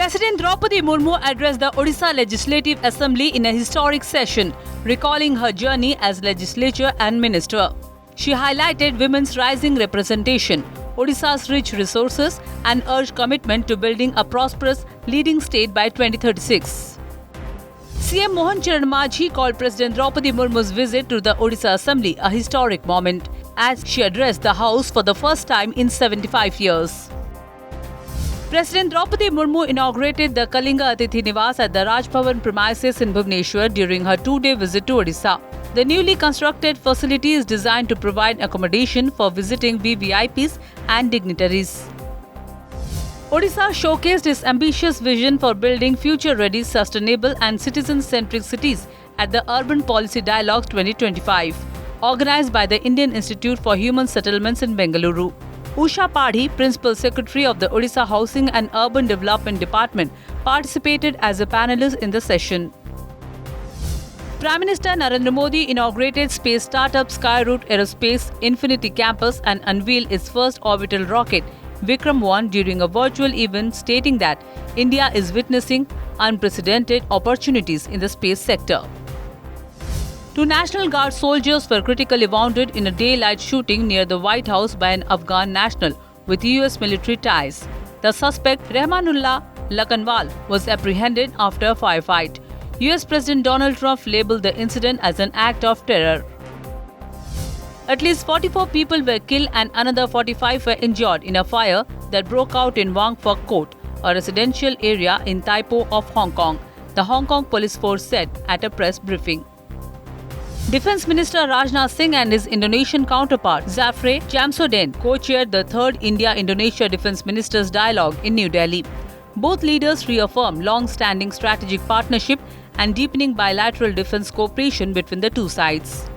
President Draupadi Murmu addressed the Odisha Legislative Assembly in a historic session, recalling her journey as legislature and minister. She highlighted women's rising representation, Odisha's rich resources, and urged commitment to building a prosperous, leading state by 2036. CM Mohan Charan Majhi called President Draupadi Murmu's visit to the Odisha Assembly a historic moment, as she addressed the House for the first time in 75 years. President Draupadi Murmu inaugurated the Kalinga Atithi Niwas at the Raj Bhavan premises in Bhubaneswar during her two-day visit to Odisha. The newly constructed facility is designed to provide accommodation for visiting VVIPs and dignitaries. Odisha showcased its ambitious vision for building future-ready, sustainable and citizen-centric cities at the Urban Policy Dialogues 2025, organized by the Indian Institute for Human Settlements in Bengaluru. Usha Padhi, Principal Secretary of the Odisha Housing and Urban Development Department, participated as a panelist in the session. Prime Minister Narendra Modi inaugurated space startup Skyroot Aerospace Infinity Campus and unveiled its first orbital rocket, Vikram 1, during a virtual event, stating that India is witnessing unprecedented opportunities in the space sector. Two National Guard soldiers were critically wounded in a daylight shooting near the White House by an Afghan national with US military ties. The suspect, Rehmanullah Lakanwal, was apprehended after a firefight. US President Donald Trump labeled the incident as an act of terror. At least 44 people were killed and another 45 were injured in a fire that broke out in Wang Fuk Court, a residential area in Tai Po of Hong Kong, the Hong Kong Police Force said at a press briefing. Defence Minister Rajnath Singh and his Indonesian counterpart Zafre Shamsuddin co-chaired the third India-Indonesia Defence Ministers Dialogue in New Delhi. Both leaders reaffirmed long-standing strategic partnership and deepening bilateral defence cooperation between the two sides.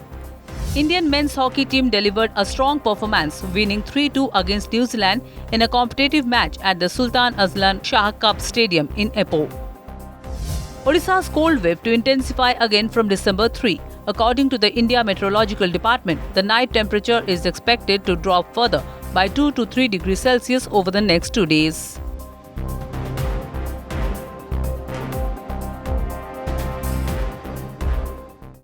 Indian men's hockey team delivered a strong performance, winning 3-2 against New Zealand in a competitive match at the Sultan Azlan Shah Cup Stadium in Ipoh. Odisha's cold wave to intensify again from December 3. According to the India Meteorological Department, the night temperature is expected to drop further by 2 to 3 degrees Celsius over the next 2 days.